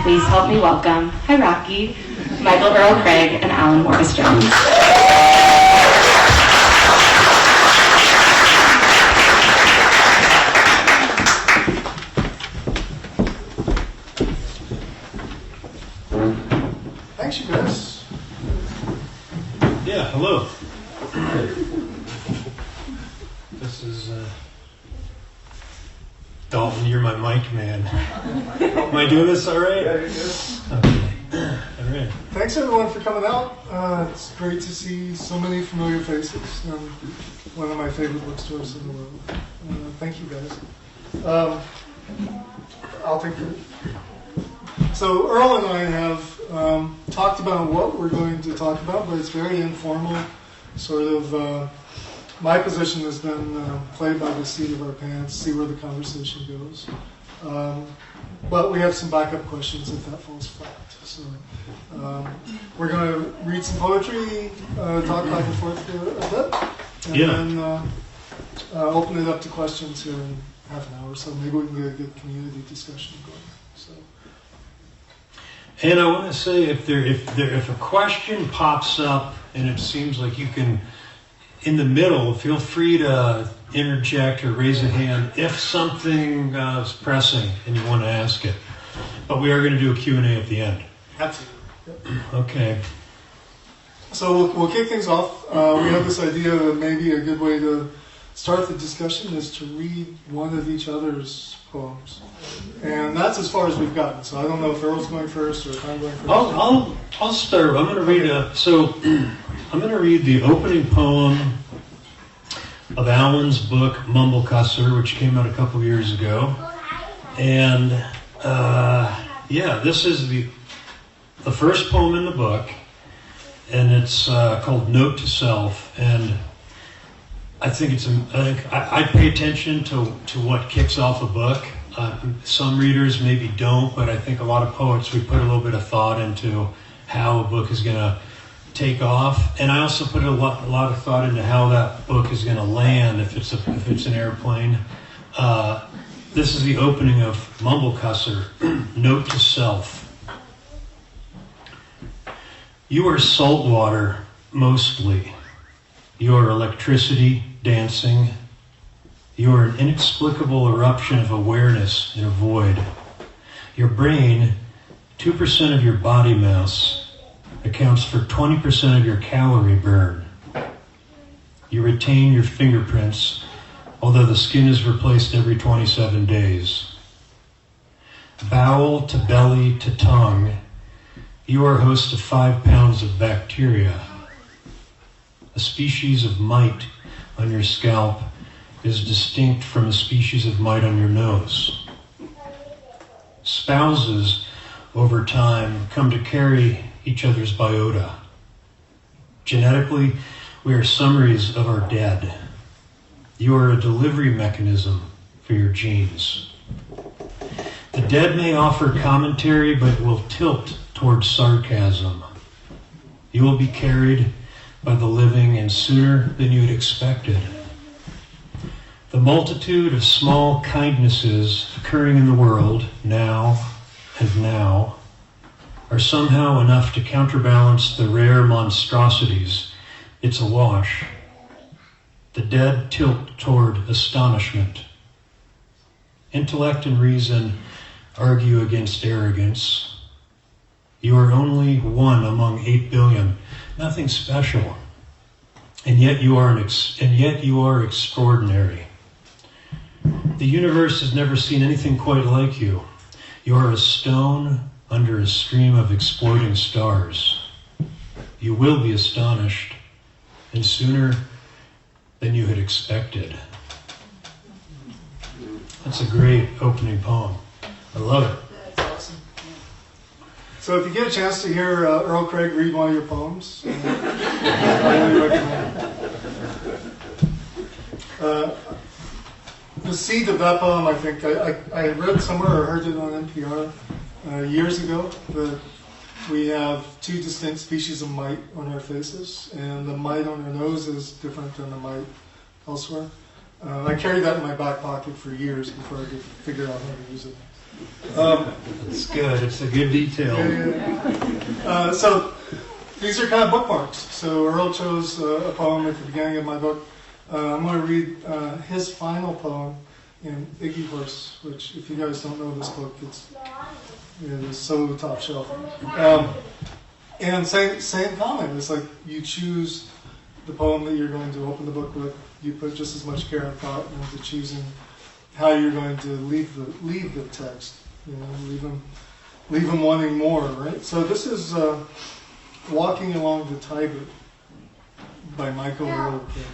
Please help me welcome Rocky, Michael Earl Craig, and Alan Morris Jones. Thanks, you guys. Yeah, hello. This is Dalton, you're my mic man. Am I doing this all right? Yeah, you're good. Okay. All right. Thanks, everyone, for coming out. It's great to see so many familiar faces. One of my favorite bookstores in the world. Thank you, guys. I'll take it. So Earl and I have talked about what we're going to talk about, but it's very informal. Sort of, my position has been play by the seat of our pants, see where the conversation goes. But we have some backup questions if that falls flat. So we're going to read some poetry, talk back and forth for a bit, and then open it up to questions here in half an hour. So maybe we can get a good community discussion going. So. And I want to say, if a question pops up and it seems like you can, in the middle, feel free to interject or raise a hand if something is pressing and you want to ask it. But we are going to do a Q&A at the end. Absolutely. Yep. Okay. So we'll kick things off. We have this idea that maybe a good way to start the discussion is to read one of each other's poems. And that's as far as we've gotten. So I don't know if Earl's going first or if I'm going first. I'll start. I'm going to read I'm going to read the opening poem of Alan's book, Mumblecusser, which came out a couple of years ago. And this is the first poem in the book, and it's called Note to Self. And I think I pay attention to what kicks off a book. Some readers maybe don't, but I think a lot of poets, we put a little bit of thought into how a book is going to take off, and I also put a lot of thought into how that book is going to land if it's an airplane. This is the opening of Mumblecusser, Note to Self. You are salt water, mostly. You are electricity, dancing. You are an inexplicable eruption of awareness in a void. Your brain, 2% of your body mass, accounts for 20% of your calorie burn. You retain your fingerprints, although the skin is replaced every 27 days. Bowel to belly to tongue, you are host to 5 pounds of bacteria. A species of mite on your scalp is distinct from a species of mite on your nose. Spouses, over time, come to carry each other's biota. Genetically, we are summaries of our dead. You are a delivery mechanism for your genes. The dead may offer commentary, but will tilt towards sarcasm. You will be carried by the living, and sooner than you had expected. The multitude of small kindnesses occurring in the world, now and now, are somehow enough to counterbalance the rare monstrosities. It's a wash. The dead tilt toward astonishment. Intellect and reason argue against arrogance. You are only one among 8 billion, nothing special, and yet you are extraordinary. The universe has never seen anything quite like you. You are a stone under a stream of exploding stars. You will be astonished, and sooner than you had expected. That's a great opening poem. I love it. That's awesome. So if you get a chance to hear Earl Craig read one of your poems, I really recommend it. The seed of that poem, I think, I read somewhere or heard it on NPR years ago, that we have 2 distinct species of mite on our faces, and the mite on our nose is different than the mite elsewhere. I carried that in my back pocket for years before I could figure out how to use it. It's good. It's a good detail. So these are kind of bookmarks. So Earl chose a poem at the beginning of my book. I'm going to read his final poem in Iggy Horse, which, if you guys don't know this book, it's so top shelf. And same comment. It's like you choose the poem that you're going to open the book with. You put just as much care and thought into choosing how you're going to leave the text. You know, leave them wanting more, right? So this is Walking Along the Tiber by Michael Earl Craig.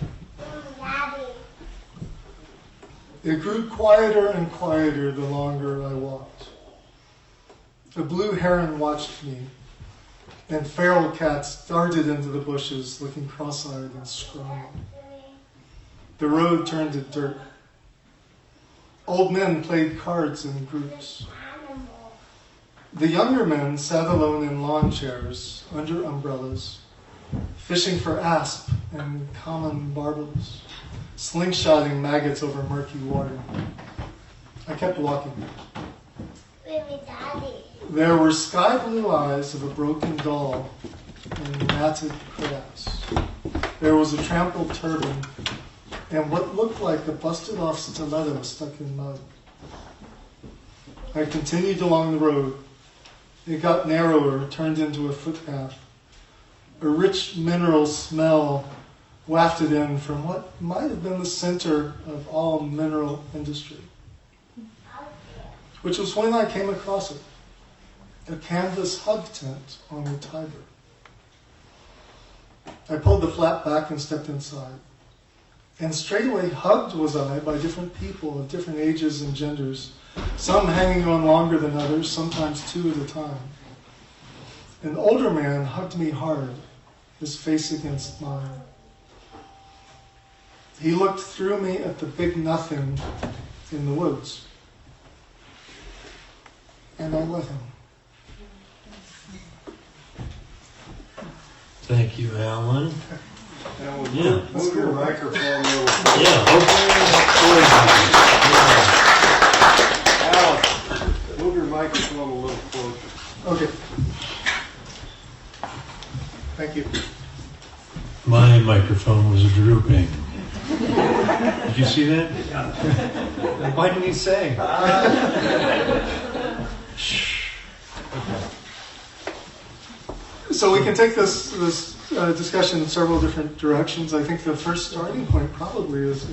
It grew quieter and quieter the longer I walked. A blue heron watched me, and feral cats darted into the bushes, looking cross-eyed and scrawny. The road turned to dirt. Old men played cards in groups. The younger men sat alone in lawn chairs, under umbrellas, fishing for asp and common barbels, slingshotting maggots over murky water. I kept walking. There were sky blue eyes of a broken doll in matted grass. There was a trampled turban and what looked like a busted off stiletto stuck in mud. I continued along the road. It got narrower, turned into a footpath. A rich mineral smell wafted in from what might have been the center of all mineral industry, which was when I came across it, a canvas hug tent on the Tiber. I pulled the flap back and stepped inside. And straightway hugged was I by different people of different ages and genders, some hanging on longer than others, sometimes two at a time. An older man hugged me hard, his face against mine. He looked through me at the big nothing in the woods. And I let him. Thank you, Alan. Alan, Yeah. move your microphone a little. Yeah, Alan, move your microphone a little closer. Okay. Thank you. my microphone was drooping. Did you see that? Why didn't you say? So we can take this discussion in several different directions. I think the first starting point probably is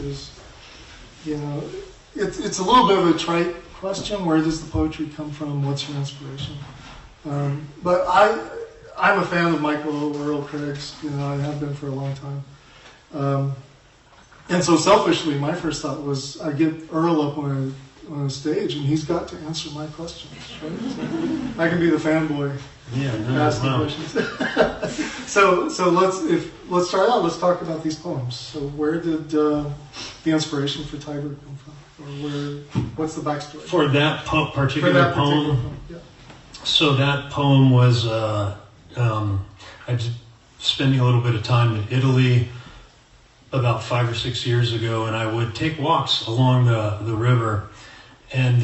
it's a little bit of a trite question. Where does the poetry come from? What's your inspiration? But I'm a fan of Michael Earl Craig's. I have been for a long time. And so selfishly, my first thought was I get Earl up on a stage, and he's got to answer my questions. Right? So I can be the fanboy. Ask the questions. So let's start out. Let's talk about these poems. So where did the inspiration for Tiber come from, or what's the backstory For that particular poem? Yeah. So that poem was I was spending a little bit of time in Italy about 5 or 6 years ago, and I would take walks along the river, and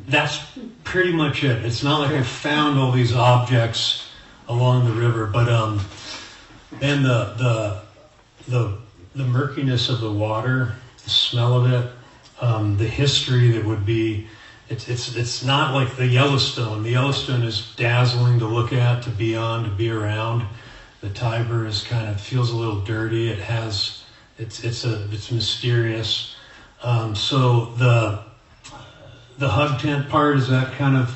that's pretty much it. It's not like I found all these objects along the river, but then the murkiness of the water, the smell of it, the history that would be. It's not like the Yellowstone. The Yellowstone is dazzling to look at, to be on, to be around. The Tiber is feels a little dirty. It's mysterious. So the hug tent part is that kind of.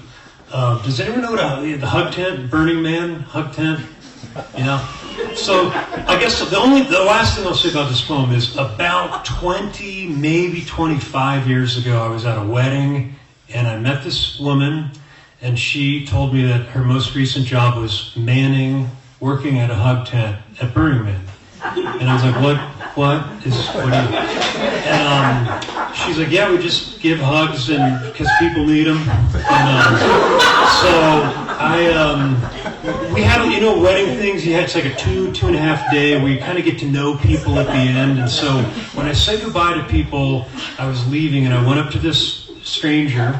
Does anyone know what the hug tent, Burning Man hug tent? So I guess the last thing I'll say about this poem is about 20, maybe 25 years ago, I was at a wedding and I met this woman, and she told me that her most recent job was working at a hug tent at Burning Man. And I was like, what do you? And she's like, yeah, we just give hugs and because people need them. And so we had, wedding things. It's like a 2.5 day where you kind of get to know people at the end. And so when I said goodbye to people, I was leaving and I went up to this stranger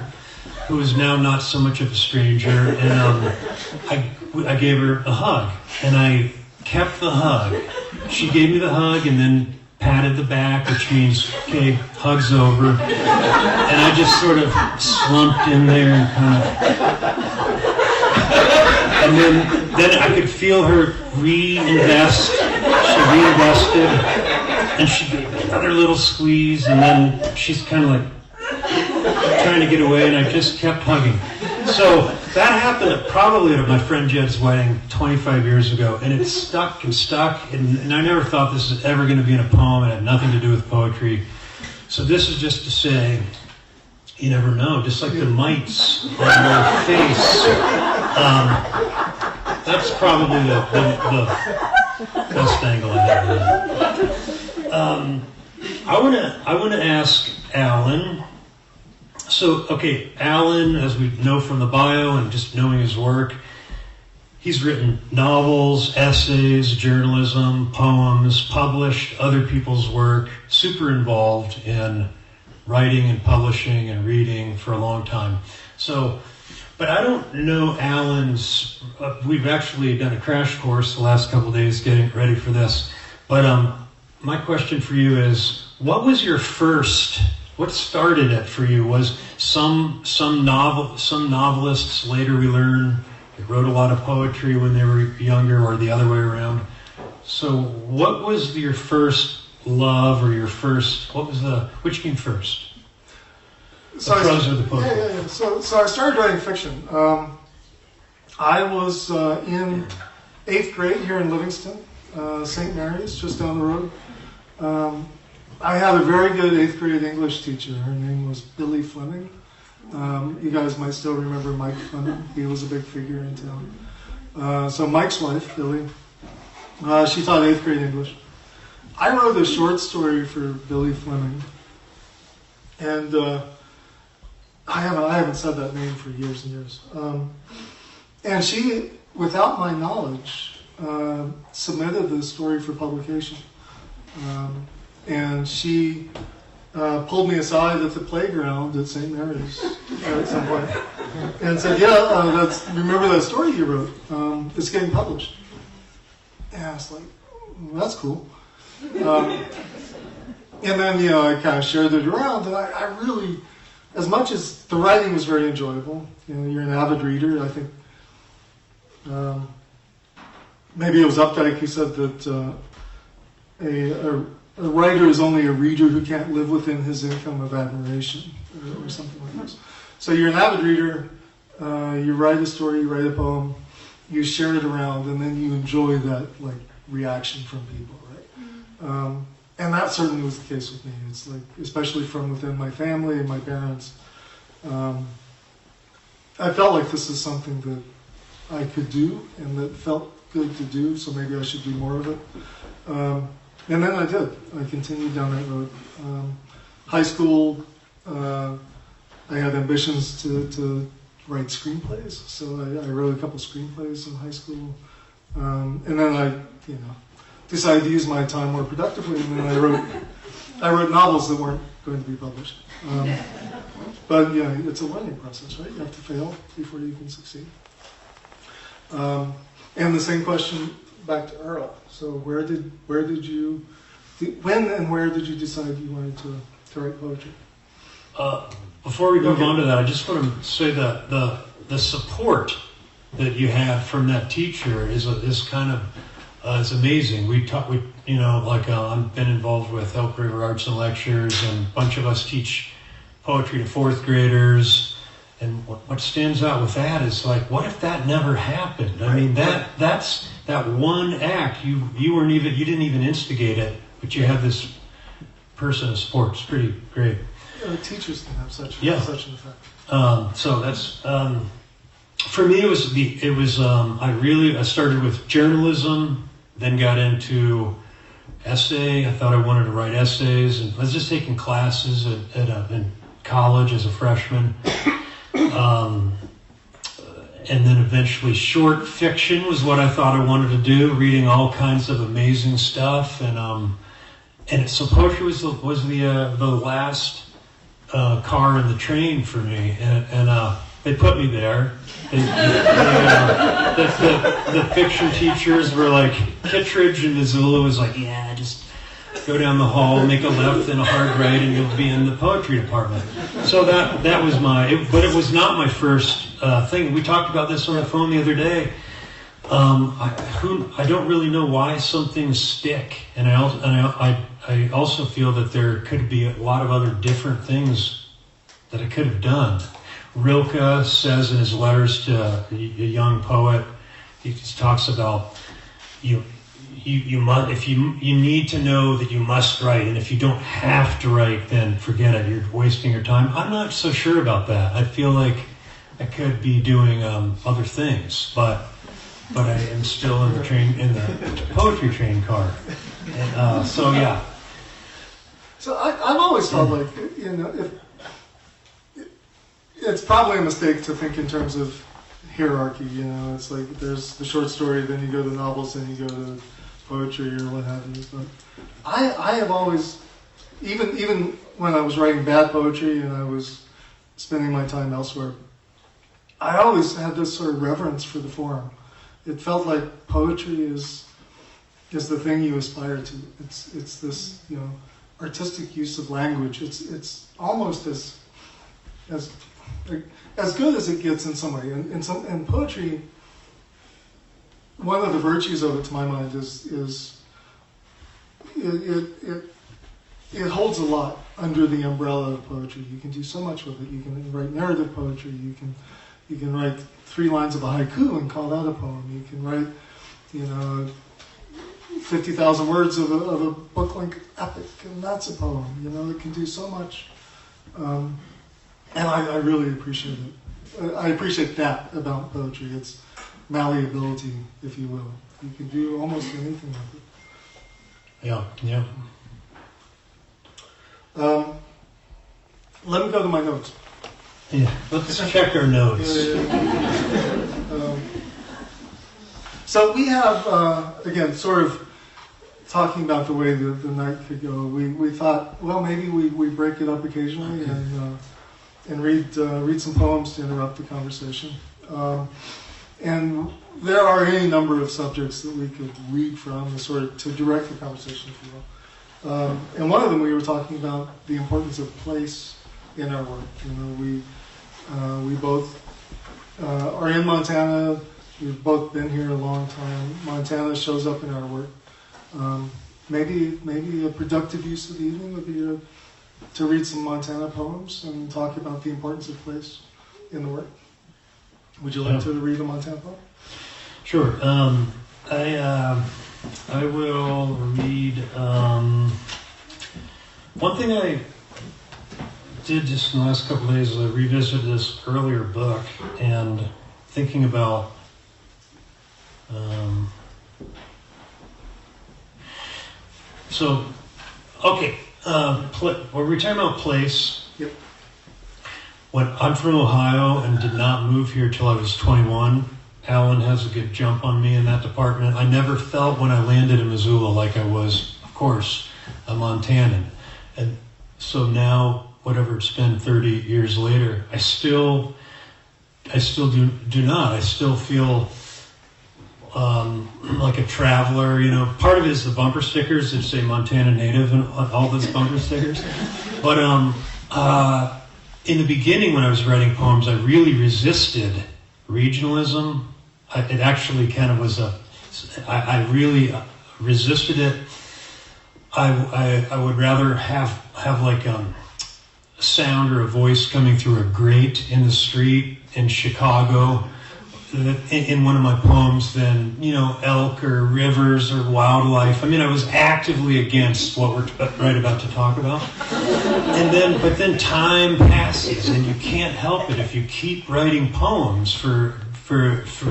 who is now not so much of a stranger, and I gave her a hug, and I kept the hug. She gave me the hug and then patted the back, which means, okay, hug's over. And I just sort of slumped in there and kind of... And then I could feel her reinvest. She reinvested, and she gave another little squeeze, and then she's kind of like trying to get away, and I just kept hugging. So that happened probably at my friend Jed's wedding 25 years ago, and it stuck, and I never thought this was ever going to be in a poem. It had nothing to do with poetry. So this is just to say, you never know, just like the mites on your face. That's probably the best angle I have. I want to ask Alan. So, okay, Alan, as we know from the bio and just knowing his work, he's written novels, essays, journalism, poems, published other people's work, super involved in writing and publishing and reading for a long time. So, but I don't know Alan's, we've actually done a crash course the last couple of days getting ready for this. But my question for you is, what was your first... What started it for you? Was some novelists later we learn they wrote a lot of poetry when they were younger, or the other way around. So what was your first love, or your first, which came first? So the prose or the poetry? Yeah. So I started writing fiction. I was in 8th grade here in Livingston, St. Mary's, just down the road. I had a very good 8th grade English teacher. Her name was Billy Fleming. You guys might still remember Mike Fleming. He was a big figure in town. So Mike's wife, Billy, she taught 8th grade English. I wrote a short story for Billy Fleming. And I haven't said that name for years and years. And she, without my knowledge, submitted the story for publication. And she pulled me aside at the playground at St. Mary's at some point and said, remember that story you wrote? It's getting published. And I was like, well, that's cool. And then, I kind of shared it around, and I really, as much as the writing was very enjoyable, you're an avid reader. I think maybe it was Updike who said that a writer is only a reader who can't live within his income of admiration, or something like this. So you're an avid reader, you write a story, you write a poem, you share it around, and then you enjoy that reaction from people, right? And that certainly was the case with me. It's especially from within my family and my parents. I felt like this is something that I could do, and that felt good to do, so maybe I should do more of it. And then I did. I continued down that road. High school, I had ambitions to write screenplays, so I wrote a couple screenplays in high school. And then I decided to use my time more productively, and then I wrote novels that weren't going to be published. But it's a learning process, right? You have to fail before you can succeed. And the same question back to Earl. So when and where did you decide you wanted to write poetry? Before we move on to that, I just want to say that the support that you had from that teacher is kind of it's amazing. I've been involved with Elk River Arts Lectures, and a bunch of us teach poetry to 4th graders. And what stands out with that is what if that never happened? I mean, that's that one act. You didn't even instigate it, but you had this person of support. It's pretty great. Teachers can have such an effect. So that's for me. I started with journalism, then got into essay. I thought I wanted to write essays, and I was just taking classes in college as a freshman. And then eventually short fiction was what I thought I wanted to do, reading all kinds of amazing stuff. And so poetry was the last car and the train for me, and they put me there. The fiction teachers were like, Kittredge and Missoula was like, yeah, just go down the hall, make a left and a hard right, and you'll be in the poetry department. So that was but it was not my first thing. We talked about this on the phone the other day. I don't really know why some things stick, and I also feel that there could be a lot of other different things that I could have done. Rilke says in his letters to a young poet, he talks about you need to know that you must write, and if you don't have to write, then forget it. You're wasting your time. I'm not so sure about that. I feel like I could be doing other things, but I am still in the poetry train car. And, so yeah. So I've always felt like, it's probably a mistake to think in terms of hierarchy. It's like there's the short story, then you go to novels, then you go to poetry or what have you. But I have always, even when I was writing bad poetry and I was spending my time elsewhere, I always had this sort of reverence for the form. It felt like poetry is the thing you aspire to. It's this artistic use of language. It's almost as good as it gets in some way. And poetry, one of the virtues of it, to my mind, is it holds a lot under the umbrella of poetry. You can do so much with it. You can write narrative poetry. You can write 3 lines of a haiku and call that a poem. You can write, 50,000 words of a book-length epic, and that's a poem. It can do so much. And I really appreciate it. I appreciate that about poetry. It's malleability, if you will. You can do almost anything with it. Yeah. Let me go to my notes. Yeah, let's check our notes. So we have, again, sort of talking about the way the night could go. We thought, well, maybe we break it up occasionally and read some poems to interrupt the conversation. And there are any number of subjects that we could read from to direct the conversation, if you will. And one of them we were talking about the importance of place in our work. We both are in Montana. We've both been here a long time. Montana shows up in our work. Maybe a productive use of the evening would be to read some Montana poems and talk about the importance of place in the work. Would you like to read a Montana poem? Sure. I will read one thing I did just in the last couple of days is I revisited this earlier book and thinking about we're talking about place. Yep. When I'm from Ohio and did not move here till I was 21, Alan has a good jump on me in that department. I never felt when I landed in Missoula like I was, of course, a Montanan. And so now, whatever it's been 30 years later, I still do not. I still feel like a traveler. Part of it is the bumper stickers that say Montana native and all those bumper stickers. But in the beginning when I was writing poems, I really resisted regionalism. It actually kind of was I really resisted it. I would rather have like a sound or a voice coming through a grate in the street in Chicago in one of my poems than, elk or rivers or wildlife. I mean, I was actively against what we're right about to talk about. But then time passes and you can't help it. If you keep writing poems for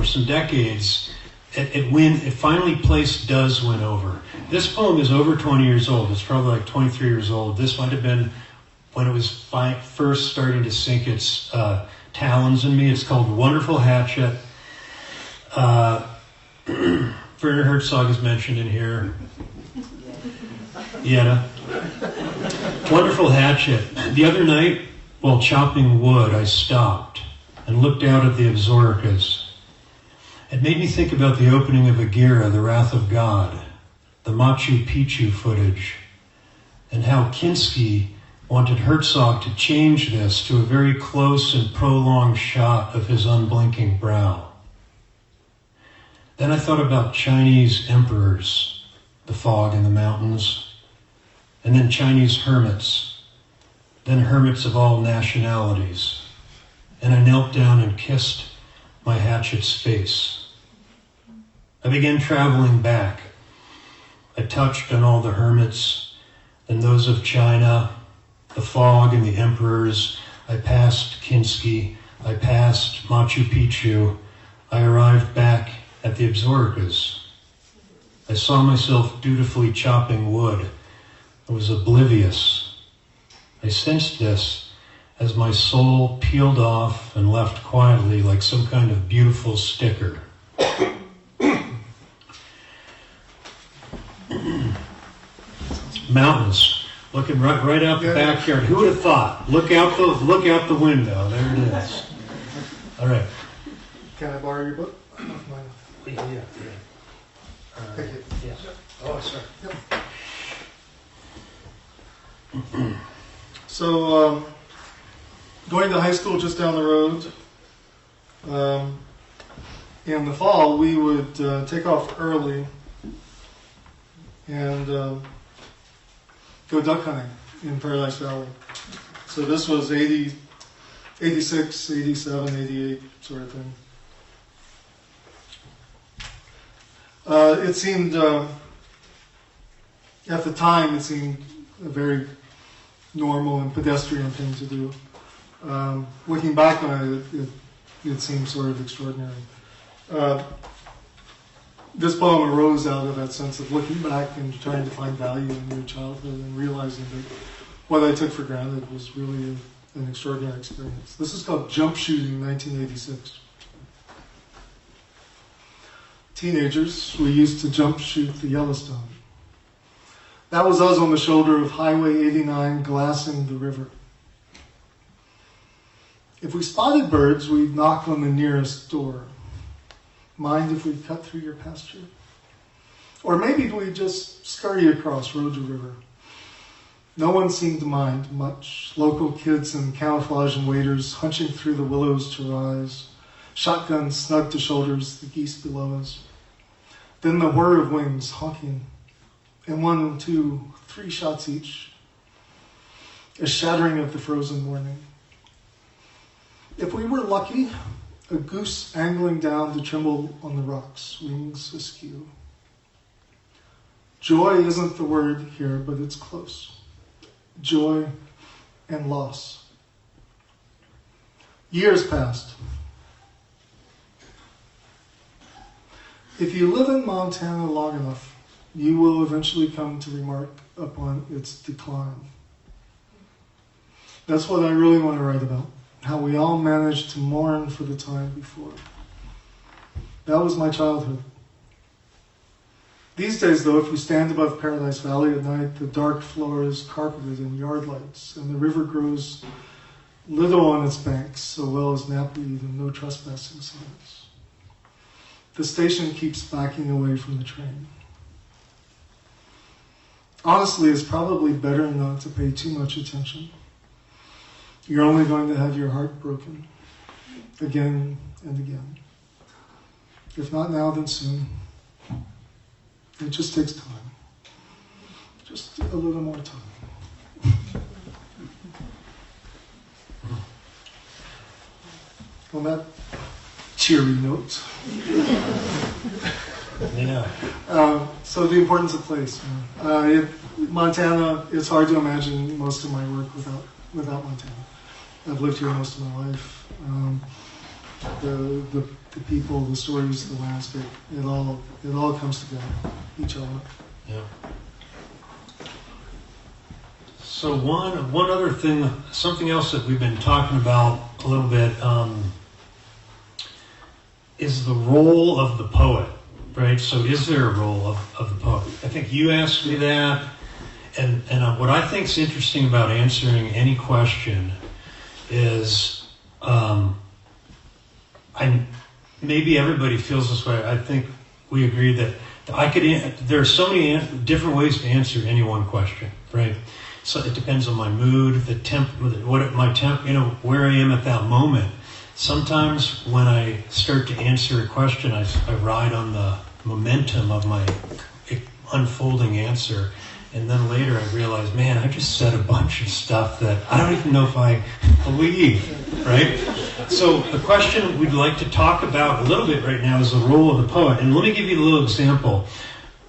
some decades, it finally place does win over. This poem is over 20 years old. It's probably like 23 years old. This might have been when it was first starting to sink its talons in me. It's called Wonderful Hatchet. Werner Herzog is mentioned in here. Yetta. Wonderful Hatchet. The other night, While chopping wood, I stopped and looked out at the Absarokas. It made me think about the opening of Agira, the Wrath of God, the Machu Picchu footage, and how Kinski wanted Herzog to change this to a very close and prolonged shot of his unblinking brow. Then I thought about Chinese emperors, the fog in the mountains, and then Chinese hermits, then hermits of all nationalities, and I knelt down and kissed my hatchet's face. I began traveling back. I touched on all the hermits, and those of China, the fog and the emperors. I passed Kinski. I passed Machu Picchu. I arrived back at the Absarokas. I saw myself dutifully chopping wood. I was oblivious. I sensed this as my soul peeled off and left quietly like some kind of beautiful sticker. Mountains, looking right out the backyard. Who would have thought? Look out the window. There it is. All right. Can I borrow your book? Yeah. Thank you. Yeah. Oh, sorry. Yep. So, going to high school just down the road, in the fall we would take off early and go duck hunting in Paradise Valley. So this was 80, 86, 87, 88 sort of thing. It seemed, at the time, it seemed a very normal and pedestrian thing to do. Looking back on it seemed sort of extraordinary. This poem arose out of that sense of looking back and trying to find value in your childhood and realizing that what I took for granted was really an extraordinary experience. This is called Jump Shooting 1986. Teenagers, we used to jump shoot the Yellowstone. That was us on the shoulder of Highway 89 glassing the river. If we spotted birds, we'd knock on the nearest door. Mind if we cut through your pasture? Or maybe we'd just scurry across road to river. No one seemed to mind much. Local kids in camouflage and waders hunching through the willows to rise. Shotguns snug to shoulders, the geese below us. Then the whir of wings honking. And 1, 2, 3 shots each. A shattering of the frozen morning. If we were lucky, a goose angling down to tremble on the rocks, wings askew. Joy isn't the word here, but it's close. Joy and loss. Years passed. If you live in Montana long enough, you will eventually come to remark upon its decline. That's what I really want to write about. How we all managed to mourn for the time before. That was my childhood. These days, though, if you stand above Paradise Valley at night, the dark floor is carpeted in yard lights, and the river grows little on its banks, so well as knapweed and no trespassing signs. The station keeps backing away from the train. Honestly, it's probably better not to pay too much attention. You're only going to have your heart broken again and again. If not now, then soon. It just takes time. Just a little more time. On that cheery note. Yeah. So the importance of place. Montana, it's hard to imagine most of my work without Montana. I've lived here most of my life. The people, the stories, the landscape, it all comes together, each element. Yeah. So one other thing, something else that we've been talking about a little bit, is the role of the poet, right? So is there a role of the poet? I think you asked me that, and what I think is interesting about answering any question is, maybe everybody feels this way. I think we agree that there are so many different ways to answer any one question, right? So it depends on my mood, where I am at that moment. Sometimes when I start to answer a question, I ride on the momentum of my unfolding answer. And then later I realize, man, I just said a bunch of stuff that I don't even know if I believe, right? So the question we'd like to talk about a little bit right now is the role of the poet. And let me give you a little example.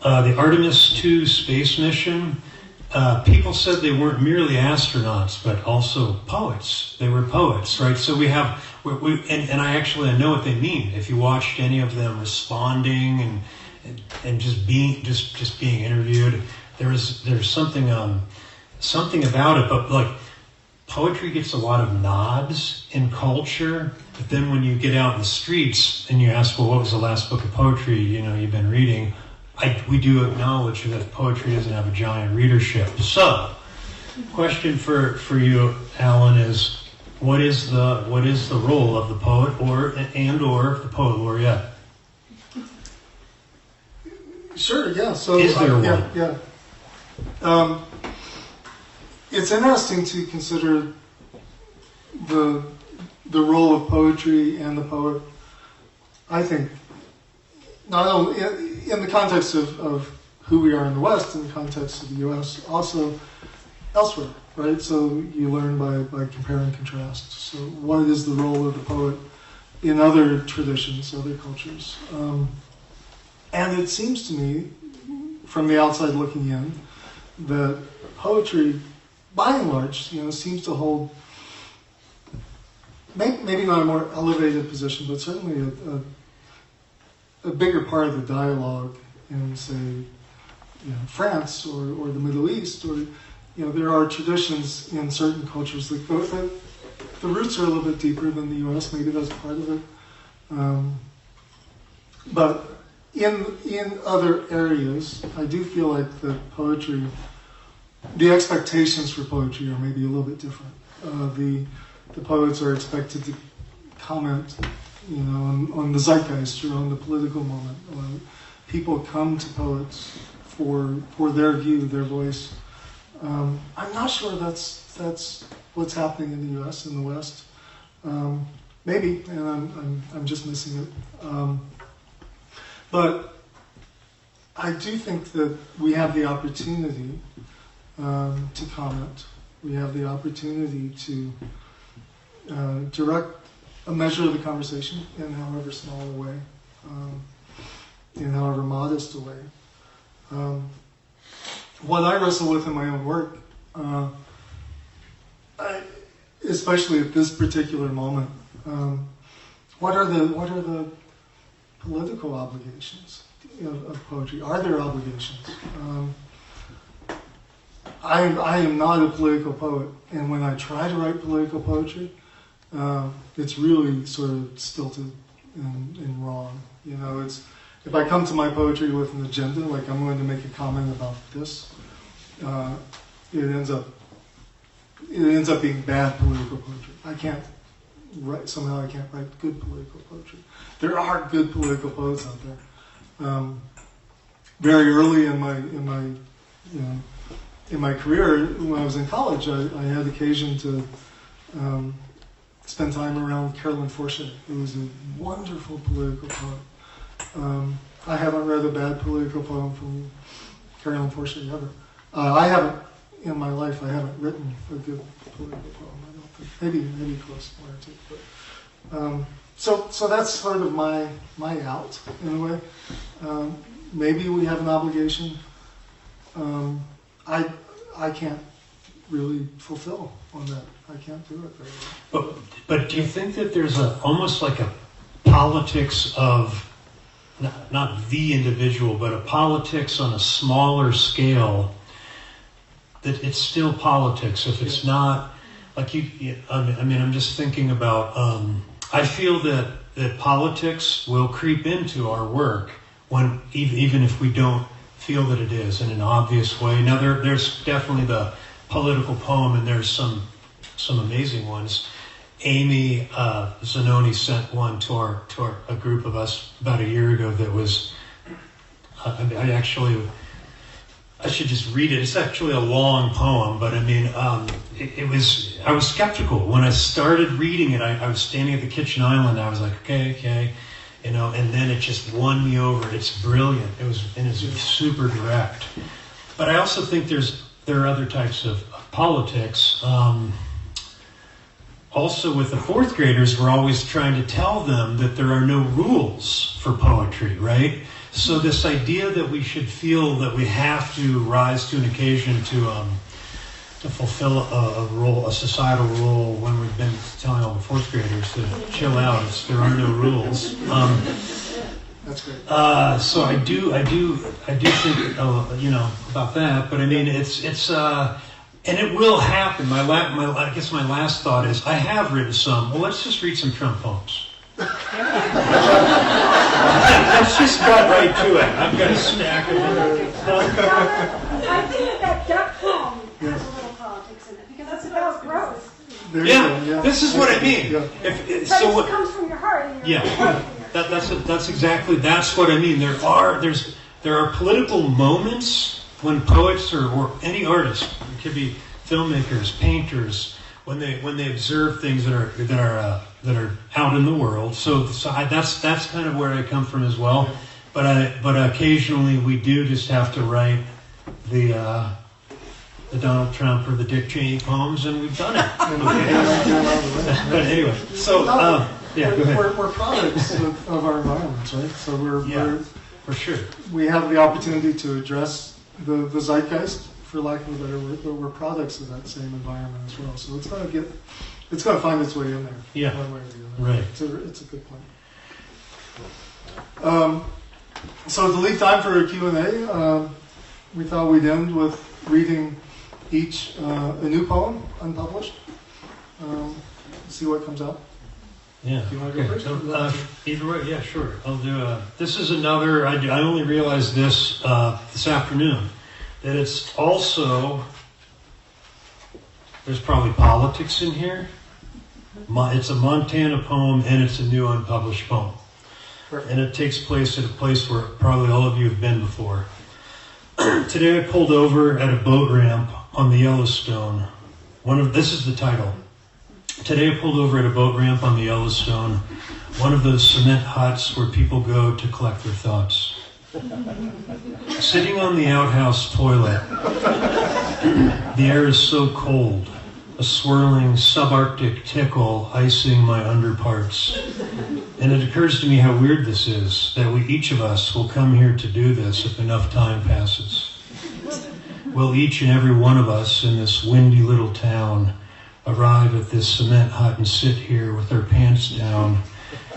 The Artemis II space mission, people said they weren't merely astronauts, but also poets. They were poets, right? So we have, and I know what they mean. If you watched any of them responding and just being interviewed, there's something about it. But like, poetry gets a lot of nods in culture, but then when you get out in the streets and you ask, well, what was the last book of poetry you've been reading? We do acknowledge that poetry doesn't have a giant readership. So, question for you, Alan, is what is the role of the poet or the poet laureate? Sure, yeah. So is there one? Yeah. It's interesting to consider the role of poetry and the poet. I think not only in the context of who we are in the West, in the context of the U.S., also elsewhere, right? So you learn by compare and contrast. So what is the role of the poet in other traditions, other cultures? And it seems to me, from the outside looking in, that poetry, by and large, seems to hold maybe not a more elevated position, but certainly a bigger part of the dialogue in, say, France or the Middle East, or there are traditions in certain cultures that go. The roots are a little bit deeper than the U.S. Maybe that's part of it, but in other areas, I do feel like the poetry, the expectations for poetry are maybe a little bit different. The poets are expected to comment, on the zeitgeist or on the political moment. People come to poets for their view, their voice. I'm not sure that's what's happening in the U.S. in the West. Maybe, and I'm just missing it. But I do think that we have the opportunity to comment. We have the opportunity to direct a measure of the conversation in however small a way, in however modest a way. What I wrestle with in my own work, especially at this particular moment, what are the political obligations of poetry? Are there obligations? I am not a political poet, and when I try to write political poetry, it's really sort of stilted and wrong. It's, if I come to my poetry with an agenda, like I'm going to make a comment about this, it ends up being bad political poetry. I can't write good political poetry. There are good political poets out there. Very early in my career, when I was in college, I had occasion to spend time around Carolyn Forshee, who was a wonderful political poet. I haven't read a bad political poem from Carolyn Forshee ever. In my life, I haven't written a good political poem. I don't think. Maybe close, one or two. But, so that's sort of my out in a way. Maybe we have an obligation. I can't really fulfill on that. I can't do it very well. But do you think that there's almost like a politics of not the individual, but a politics on a smaller scale? That it's still politics. If it's not like I'm just thinking about. I feel that politics will creep into our work when even if we don't feel that it is in an obvious way. Now there's definitely the political poem, and there's some amazing ones. Amy Zanoni sent one to a group of us about a year ago that was, I should just read it. It's actually a long poem, but I mean, I was skeptical. When I started reading it, I was standing at the kitchen island, I was like, okay, and then it just won me over. It's brilliant. It's super direct. But I also think there are other types of politics. Also with the fourth graders, we're always trying to tell them that there are no rules for poetry, right? So this idea that we should feel that we have to rise to an occasion to fulfill a societal role, when we've been telling all the fourth graders to chill out, there are no rules. That's great. So I do think about that, but I mean it's and it will happen. I guess my last thought is I have written some. Well, let's just read some Trump poems. Let's just cut right to it. I've got a stack of them. I think that duck poem has a little politics in it because it's about growth. Yeah, this is what I mean. Yeah. It comes from your heart. And your heart. That's what I mean. There are political moments when poets or any artist, it could be filmmakers, painters, when they observe things that are out in the world. So that's kind of where I come from as well. But occasionally we do just have to write the Donald Trump or the Dick Cheney poems, and we've done it. Okay. But anyway, so yeah, go ahead. We're products of our environments, right? So we're for sure. we have the opportunity to address the zeitgeist, for lack of a better word, but we're products of that same environment as well. So it's going to find its way in there, one way or the other. Right. It's a good point. So to leave time for a Q&A, we thought we'd end with reading each a new poem, unpublished. See what comes out. Yeah. Do you want to go first? Either way, yeah, sure. I'll do. This is another. I only realized this afternoon, that it's also, there's probably politics in here. It's a Montana poem and it's a new unpublished poem. Perfect. And it takes place at a place where probably all of you have been before. Today I pulled over at a boat ramp on the Yellowstone. This is the title. Today I pulled over at a boat ramp on the Yellowstone, one of those cement huts where people go to collect their thoughts. Sitting on the outhouse toilet, the air is so cold, a swirling subarctic tickle icing my underparts. And it occurs to me how weird this is, that each of us will come here to do this if enough time passes. Will each and every one of us in this windy little town arrive at this cement hut and sit here with our pants down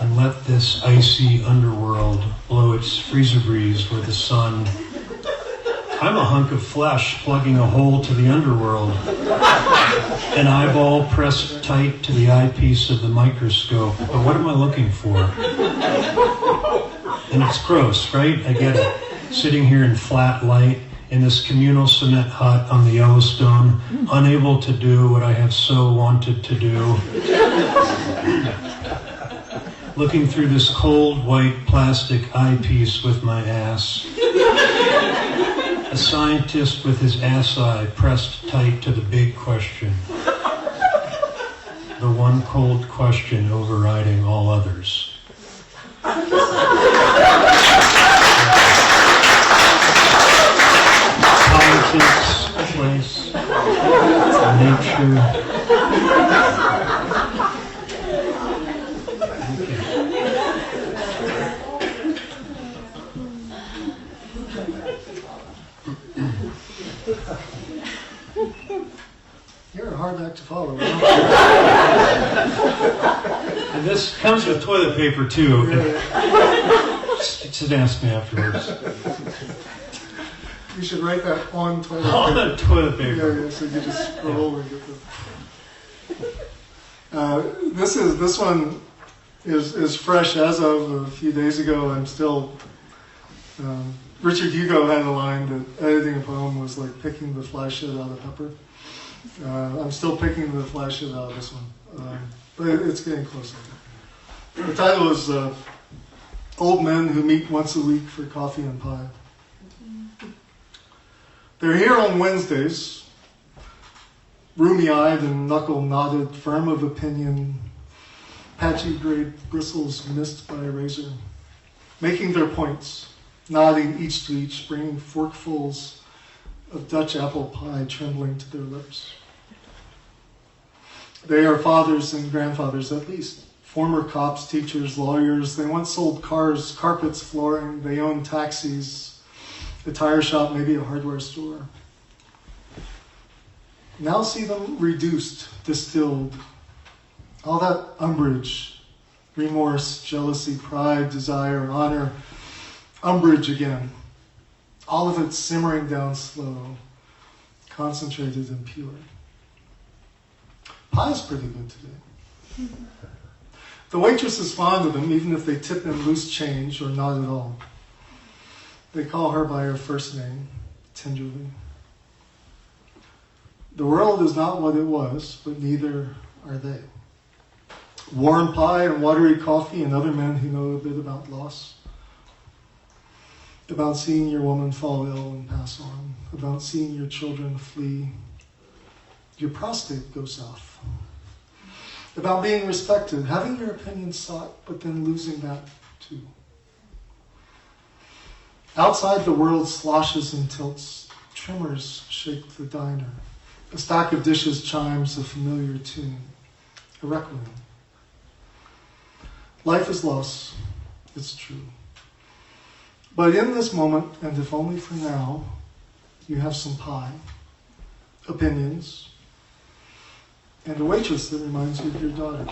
and let this icy underworld blow its freezer breeze where the sun... I'm a hunk of flesh plugging a hole to the underworld, an eyeball pressed tight to the eyepiece of the microscope. But what am I looking for? And it's gross, right? I get it. Sitting here in flat light in this communal cement hut on the Yellowstone, unable to do what I have so wanted to do. Looking through this cold white plastic eyepiece with my ass. A scientist with his ass eye pressed tight to the big question. The one cold question overriding all others. Politics, place, nature. You're a hard act to follow. And this comes with toilet paper too. Just ask me afterwards. You should write that on toilet paper. On the toilet paper. Yeah, so you just scroll and get the... This one is fresh as of a few days ago. I'm still... Richard Hugo had a line that editing a poem was like picking the fly shit out of pepper. I'm still picking the fly shit out of this one. but it's getting closer. The title is Old Men Who Meet Once a Week for Coffee and Pie. They're here on Wednesdays, roomy-eyed and knuckle-knotted, firm of opinion, patchy gray bristles missed by a razor, making their points, nodding each to each, bringing forkfuls of Dutch apple pie trembling to their lips. They are fathers and grandfathers at least. Former cops, teachers, lawyers. They once sold cars, carpets, flooring. They owned taxis, a tire shop, maybe a hardware store. Now see them reduced, distilled. All that umbrage, remorse, jealousy, pride, desire, honor. Umbrage again. All of it simmering down slow, concentrated and pure. Pie's pretty good today. The waitress is fond of them, even if they tip in loose change or not at all. They call her by her first name, tenderly. The world is not what it was, but neither are they. Warm pie and watery coffee and other men who know a bit about loss. About seeing your woman fall ill and pass on. About seeing your children flee. Your prostate go south. About being respected, having your opinion sought, but then losing that too. Outside the world sloshes and tilts. Tremors shake the diner. A stack of dishes chimes a familiar tune. A requiem. Life is loss, it's true. But in this moment, and if only for now, you have some pie, opinions, and a waitress that reminds you of your daughter.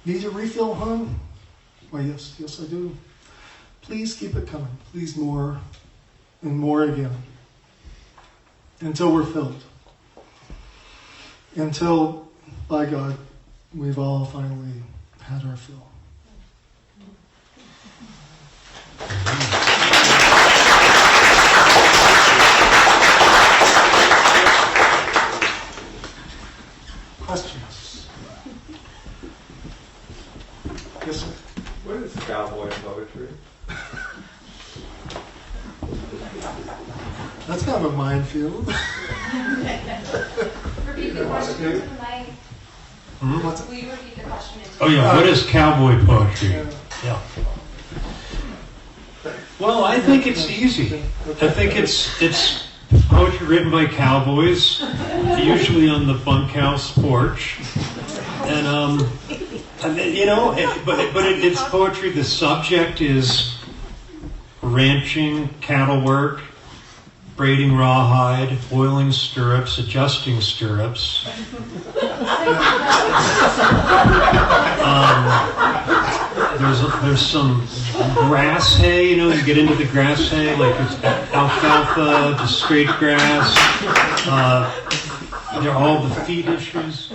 Need a refill, hon? Why, yes, I do. Please keep it coming. Please more and more again. Until we're filled. Until, by God, we've all finally had our fill. Questions? Yes, sir. What is cowboy poetry? That's kind of a minefield. Repeat the question into the mic. What's Will you repeat the question into Oh yeah, what is cowboy poetry? it? Yeah. Well, I think it's easy. I think it's poetry written by cowboys, usually on the bunkhouse porch, and you know, it's poetry. The subject is ranching, cattle work, braiding rawhide, oiling stirrups, adjusting stirrups. There's some grass hay, you know, you get into the grass hay, like it's alfalfa, the straight grass, they're all the feed issues.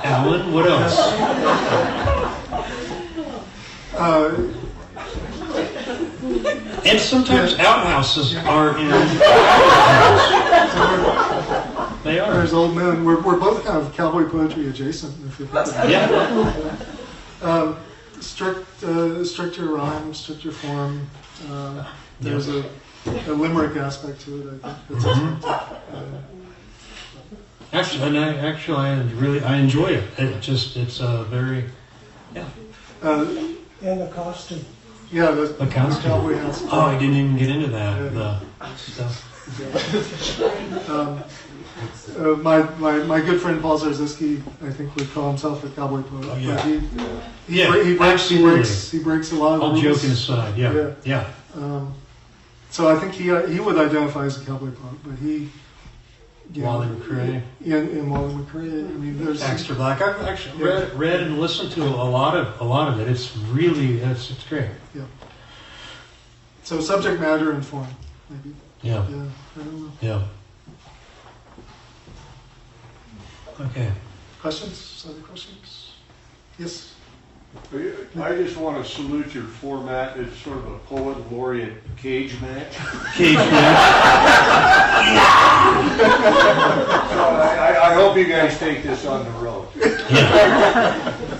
Alan, what else? And sometimes outhouses are in. They are. There's old men. We're both kind of cowboy poetry adjacent, if you think about it. Yeah. Stricter rhyme, stricter form. There's a limerick aspect to it, I think. That's I enjoy it. It's very, yeah. And the costume. Yeah, the costume. cowboy hats. Oh, I didn't even get into that. The stuff. My good friend Paul Zarzinski, I think, would call himself a cowboy poet. Oh, yeah. But Yeah, absolutely. He breaks a lot of All rules. joking aside, yeah. So I think he would identify as a cowboy poet, but he. Wally McCrae. In Wally McCrae, I mean, there's Baxter Black. I've actually read and listened to a lot of it. It's really it's great. Yeah. So subject matter and form, maybe. Yeah. Yeah. I don't know. Yeah. Okay. Questions? Other questions? Yes. I just want to salute your format. It's sort of a poet laureate cage match. Cage match. So I hope you guys take this on the road.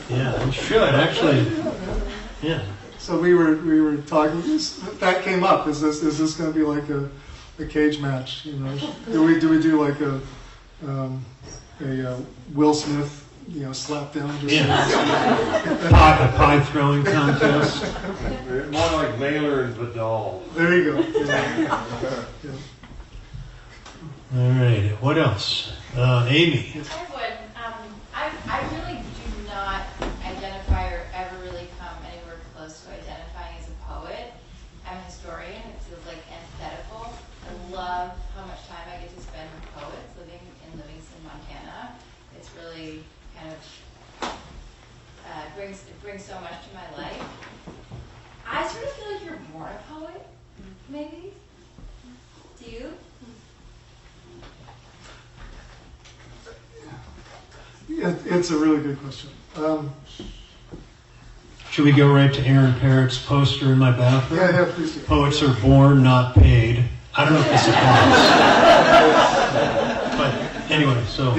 Yeah, we should actually. Yeah. So we were talking. That came up. Is this going to be like a cage match? You know, do we do like a Will Smith, slap down? Pie throwing contest. More like Mailer and Vidal. There you go. Yeah. All right. What else? Amy. I would. I really do not identify or ever really come anywhere close to identifying as a poet. I'm a historian. It feels like antithetical. I love how much time I get to spend with poets living in Livingston, Montana. It's really kind of brings so much to my life. I sort of feel like you're more a poet, maybe. Do you? Yeah, it's a really good question. Should we go right to Aaron Parrott's poster in my bathroom? Yeah, please do. Poets are born, not paid. I don't know if this applies. But anyway, so.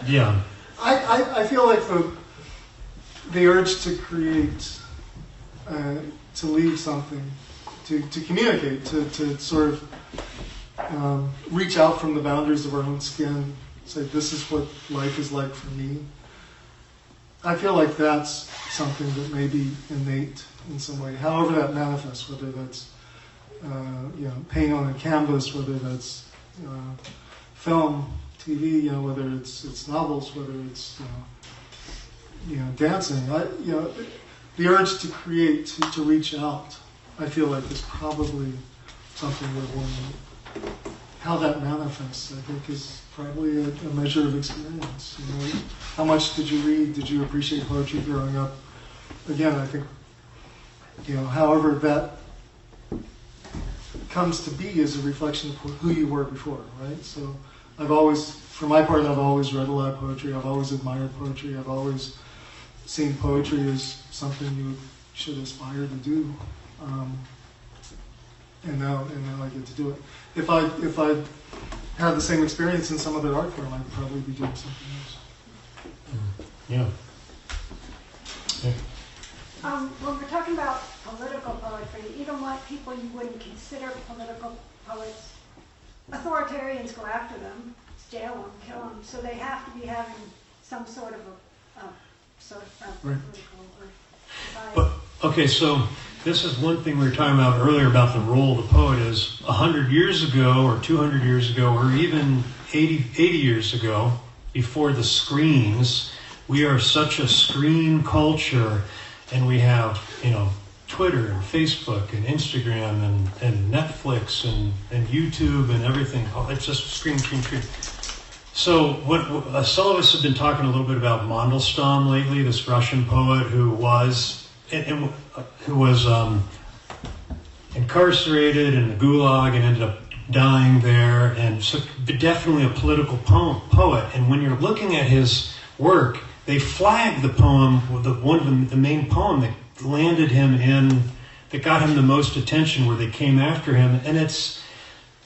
Yeah. I feel like the urge to create, to leave something, to communicate, to sort of reach out from the boundaries of our own skin, say this is what life is like for me. I feel like that's something that may be innate in some way, however that manifests, whether that's paint on a canvas, whether that's film, TV, whether it's novels, whether it's dancing. The urge to create, to reach out, I feel like is probably something we're born with. How that manifests, I think, is probably a measure of experience. How much did you read? Did you appreciate poetry growing up? Again, I think, however that comes to be is a reflection of who you were before, right? So for my part, I've always read a lot of poetry. I've always admired poetry. I've always seen poetry as something you should aspire to do. And now I get to do it. If I had the same experience in some other art form, I'd probably be doing something else. Yeah. When we're talking about political poetry, even like people you wouldn't consider political poets, authoritarians go after them, jail them, kill them, so they have to be having some sort of political or society. But, okay, so this is one thing we were talking about earlier about the role of the poet is 100 years ago or 200 years ago or even 80 years ago, before the screens, we are such a screen culture, and we have, Twitter and Facebook and Instagram and Netflix and YouTube and everything. It's just screen. So some of us have been talking a little bit about Mandelstam lately, this Russian poet who was incarcerated in the Gulag and ended up dying there, and so definitely a political poet. And when you're looking at his work, they flagged the poem, the main poem that landed him in, that got him the most attention, where they came after him, and it's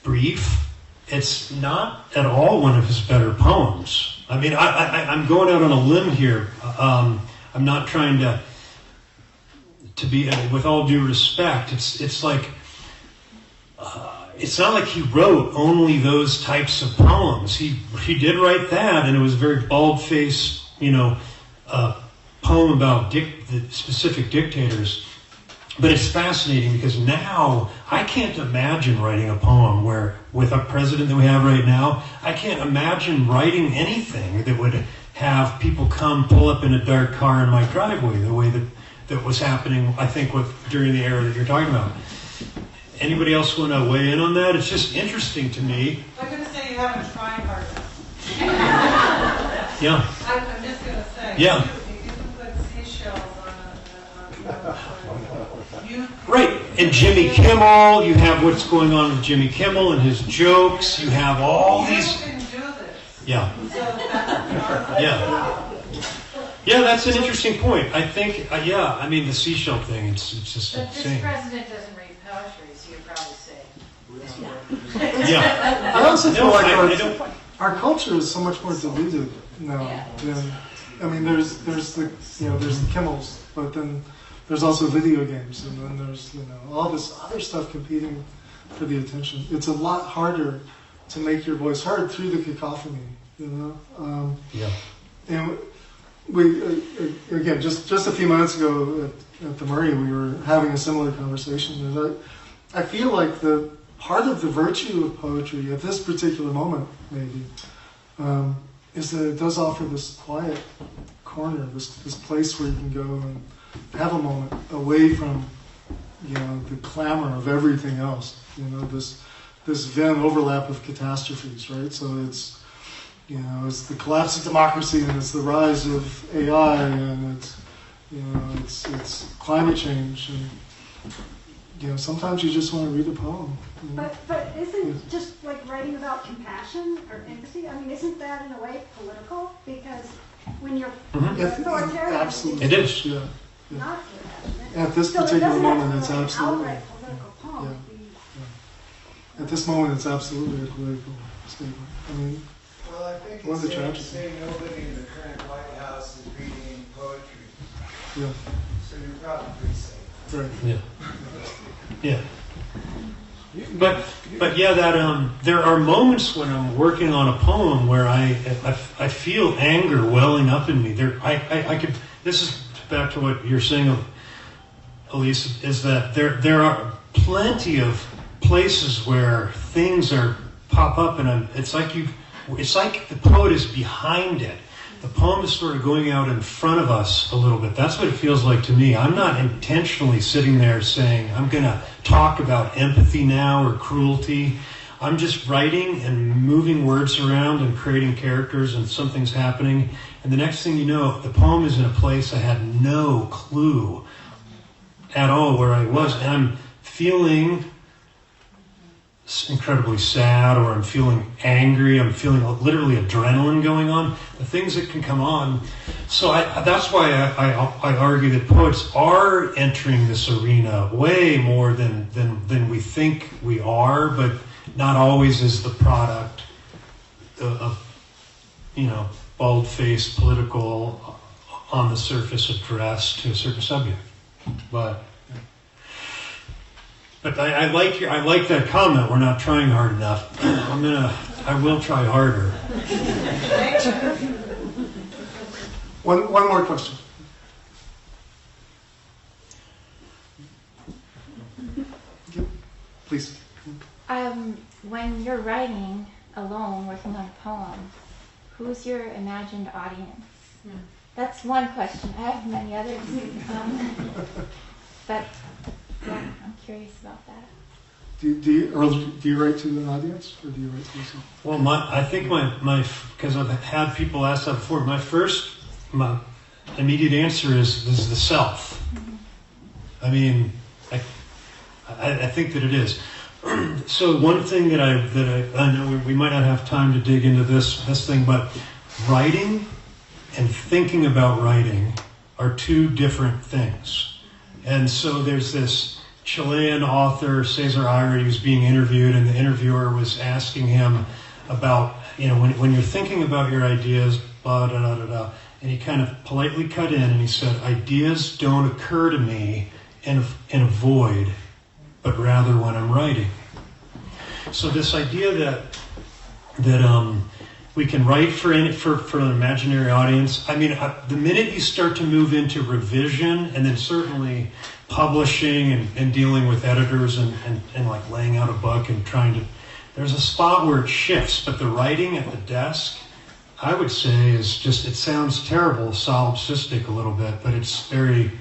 brief. It's not at all one of his better poems. I mean, I'm going out on a limb here. I'm not trying to be, with all due respect, it's like, it's not like he wrote only those types of poems. He did write that, and it was a very bald-faced, poem about the specific dictators. But it's fascinating because now I can't imagine writing a poem with a president that we have right now, I can't imagine writing anything that would have people pull up in a dark car in my driveway the way that was happening, I think, during the era that you're talking about. Anybody else want to weigh in on that? It's just interesting to me. I'm going to say you haven't tried hard enough. Yeah. I'm just going to say. Yeah. You can put seashells on Right. And Jimmy Kimmel, you have what's going on with Jimmy Kimmel and his jokes. You have all these. You can do this. Yeah. So that's Yeah. Yeah, that's an interesting point. I think, yeah, I mean, the seashell thing, it's just But this insane. president doesn't read poetry, so you're probably safe. Yeah. I also feel No, like I don't. our culture is so much more diluted now than, I mean, there's the there's the Kimmels, but then there's also video games, and then there's all this other stuff competing for the attention. It's a lot harder to make your voice heard through the cacophony, Yeah. And we again just a few minutes ago at the Murray, we were having a similar conversation, and I feel like the part of the virtue of poetry at this particular moment, maybe, is that it does offer this quiet corner, this place where you can go and have a moment away from, the clamor of everything else. This Venn overlap of catastrophes, right? So it's the collapse of democracy, and it's the rise of AI, and it's climate change, and sometimes you just want to read a poem. But isn't just like writing about compassion or empathy, I mean, isn't that in a way political? Because when you're authoritarian, Absolutely. It is. Yeah. not compassionate. At this So it particular doesn't have to moment, be it's like an absolutely. outright political poem. Yeah. It'd be- At this moment, it's absolutely a political statement. I mean, Well, I think One of the it's safe to tragedies. say nobody in the current White House is reading poetry, yeah, so you're probably pretty safe. right. Yeah. Yeah. But yeah, that there are moments when I'm working on a poem where I feel anger welling up in me. I could. This is back to what you're saying, Elise, is that there are plenty of places where things pop up, and it's like the poet is behind it. The poem is sort of going out in front of us a little bit. That's what it feels like to me. I'm not intentionally sitting there saying, I'm going to talk about empathy now or cruelty. I'm just writing and moving words around and creating characters, and something's happening. And the next thing you know, the poem is in a place I had no clue at all where I was. And I'm feeling incredibly sad, or I'm feeling angry, I'm feeling literally adrenaline going on, the things that can come on. So that's why I argue that poets are entering this arena way more than we think we are, but not always is the product of bald-faced political, on the surface address to a certain subject. But I like that comment. We're not trying hard enough. I will try harder. One more question. Okay, please. When you're writing alone, working on a poem, who's your imagined audience? That's one question. I have many others. But yeah, I'm curious about that. Do you write to an audience, or do you write to yourself? Well, I think because I've had people ask that before. My immediate answer is the self. Mm-hmm. I mean, I think that it is. So one thing that I know we might not have time to dig into this thing, but writing and thinking about writing are two different things. And so there's this Chilean author, Cesar Aire, who's being interviewed, and the interviewer was asking him about, when you're thinking about your ideas, blah, da, da, da, da, and he kind of politely cut in and he said, ideas don't occur to me in a void, but rather when I'm writing. So this idea that we can write for an imaginary audience. I mean, the minute you start to move into revision, and then certainly publishing and dealing with editors and like laying out a book and there's a spot where it shifts, but the writing at the desk, I would say, is just, it sounds terrible, solipsistic a little bit, but it's very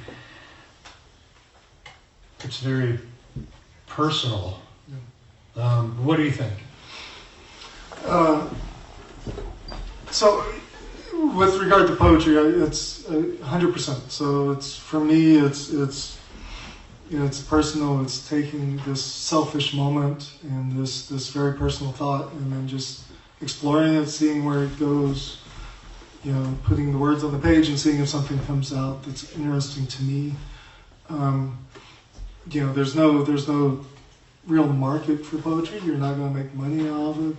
personal. What do you think? So, with regard to poetry, it's 100%. So it's, for me, it's personal. It's taking this selfish moment and this very personal thought, and then just exploring it, seeing where it goes, putting the words on the page and seeing if something comes out that's interesting to me. There's no real market for poetry. You're not going to make money out of it.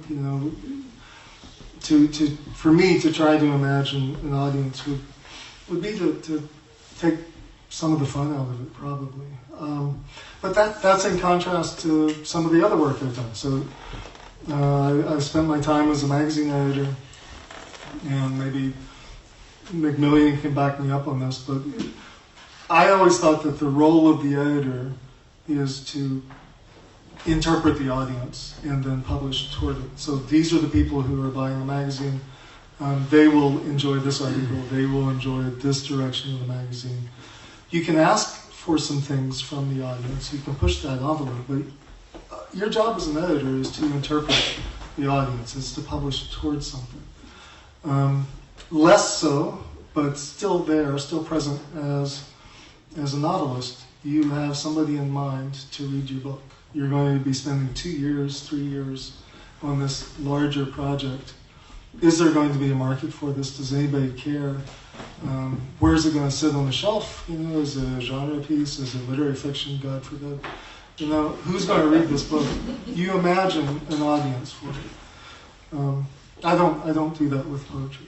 For me to try to imagine an audience would be to take some of the fun out of it, probably. But that's in contrast to some of the other work I've done. So I've spent my time as a magazine editor, and maybe McMillian can back me up on this, but I always thought that the role of the editor is to interpret the audience and then publish toward it. So these are the people who are buying the magazine. They will enjoy this article. They will enjoy this direction of the magazine. You can ask for some things from the audience. You can push that envelope, but your job as an editor is to interpret the audience, is to publish towards something. Less so, but still there, still present as a novelist. You have somebody in mind to read your book. You're going to be spending 2 years, 3 years on this larger project. Is there going to be a market for this? Does anybody care? Where is it going to sit on the shelf? Is it a genre piece? Is it literary fiction? God forbid. Who's going to read this book? You imagine an audience for it. I don't do that with poetry.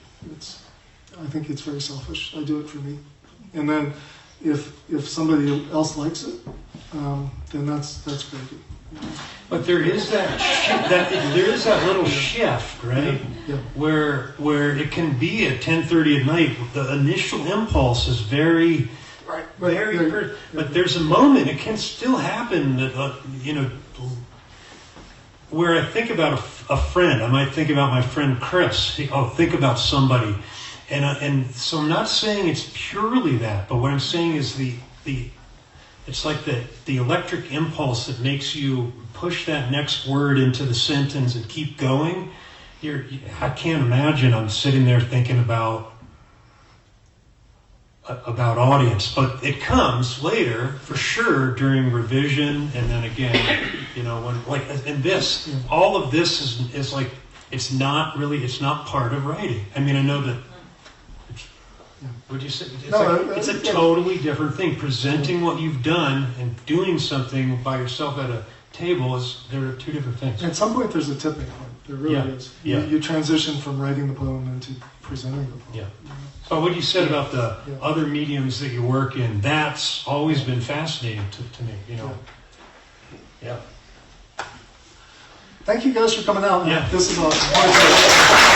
I think it's very selfish. I do it for me. And then if somebody else likes it, then that's great. But there is that little shift, right? Yeah. Where it can be at 10:30 at night. The initial impulse is very, but there's a moment. It can still happen that where I think about a friend. I might think about my friend Chris. I'll think about somebody, and so I'm not saying it's purely that, but what I'm saying is it's like the electric impulse that makes you push that next word into the sentence and keep going. I can't imagine I'm sitting there thinking about audience, but it comes later for sure during revision, and then again, all of this is like it's not part of writing. I mean, I know that. Would you say it's a totally different thing? Presenting what you've done and doing something by yourself at a table there are two different things. At some point, there's a tipping point. There really is. Yeah. You transition from writing the poem into presenting the poem. Yeah. But what you said about the other mediums that you work in, that's always been fascinating to me. Yeah. Thank you guys for coming out. Yeah. This is awesome.